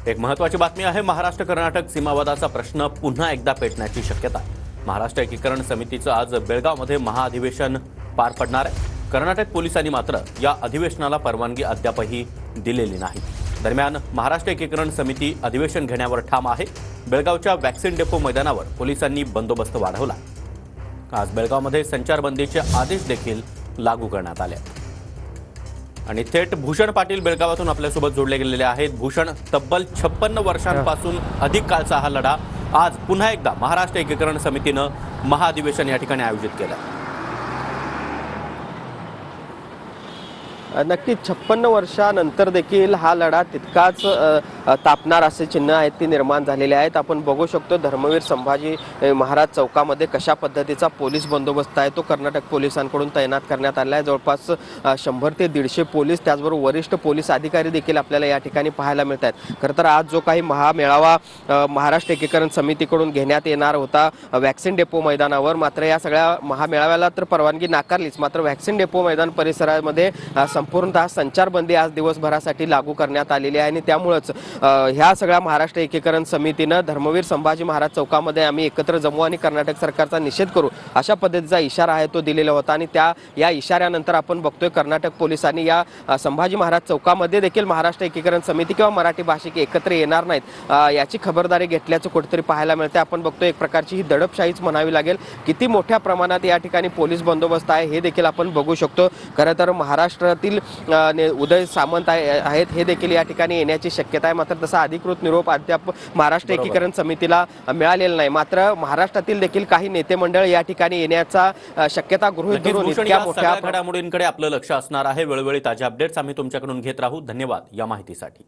एक महत्त्वाची बातमी आहे। महाराष्ट्र कर्नाटक सीमावादाचा प्रश्न पुन्हा एकदा पेटण्याची शक्यता आहे। महाराष्ट्र एकीकरण समितीचं आज बेळगावमध्ये महाअधिवेशन पार पडणार आहे। कर्नाटक पोलिसांनी मात्र या अधिवेशनाला परवानगी अद्यापही दिलेली नाही। दरम्यान महाराष्ट्र एकीकरण समिती अधिवेशन घेण्यावर ठाम आहे। बेळगावच्या वॅक्सिन डेपो मैदानावर पोलिसांनी बंदोबस्त वाढवला। आज बेळगावमध्ये संचारबंदीचे आदेश देखील लागू करण्यात आले। आणि थेट भूषण पाटील बेळगावातून आपल्यासोबत जोडले गेलेले आहेत। भूषण, तब्बल 56 वर्षांपासून अधिक काळचा हा लढा आज पुन्हा एकदा महाराष्ट्र एकीकरण समितीनं महाअधिवेशन या ठिकाणी आयोजित केलं। नक्कीच 56 वर्षानंतर देखील हा लढा तितकाच तापणार असे चिन्ह आहेत ती निर्माण झालेले आहेत। आपण बघू शकतो धर्मवीर संभाजी महाराज चौकामध्ये कशा पद्धतीचा पोलीस बंदोबस्त आहे तो कर्नाटक पोलिसांकडून तैनात करण्यात आला आहे। जवळपास 100 ते 150 पोलीस त्याचबरोबर वरिष्ठ पोलीस अधिकारी देखील आपल्याला या ठिकाणी पाहायला मिळत आहेत। खरं तर आज जो काही महामेळावा महाराष्ट्र एकीकरण समितीकडून घेण्यात येणार होता वॅक्सिन डेपो मैदानावर, मात्र या सगळ्या महामेळाव्याला तर परवानगी नाकारलीच, मात्र वॅक्सिन डेपो मैदान परिसरामध्ये संपूर्णतः संचारबंदी आज दिवसभरासाठी लागू करण्यात आलेली आहे। आणि त्यामुळेच ह्या सगळ्या महाराष्ट्र एकीकरण समितीनं धर्मवीर संभाजी महाराज चौकामध्ये आम्ही एकत्र जमू आणि कर्नाटक सरकारचा निषेध करू अशा पद्धतीचा इशारा आहे तो दिलेला होता। आणि या इशाऱ्यानंतर आपण बघतोय कर्नाटक पोलिसांनी या संभाजी महाराज चौकामध्ये देखील महाराष्ट्र एकीकरण समिती किंवा मराठी भाषिक एकत्र येणार नाहीत याची खबरदारी घेतल्याचं कुठेतरी पाहायला मिळते। आपण बघतोय एक प्रकारची ही दडपशाहीच म्हणावी लागेल। किती मोठ्या प्रमाणात या ठिकाणी पोलीस बंदोबस्त आहे हे देखील आपण बघू शकतो। खरं तर महाराष्ट्रातील उदय सामंत आहेत हे देखील या ठिकाणी येण्याची शक्यता आहे, मात्र तसा अधिकृत निरोप अद्याप महाराष्ट्र एकीकरण समितीला मिळालेला नाही। मात्र महाराष्ट्रातील देखील काही नेते मंडळ या ठिकाणी येण्याचा शक्यता गृहीत धरून इतक्या मोठ्या घडामोडींकडे आपलं लक्ष असणार आहे। वेळोवेळी ताज्या अपडेट्स आम्ही तुमच्याकडून घेत राहू। धन्यवाद या माहितीसाठी।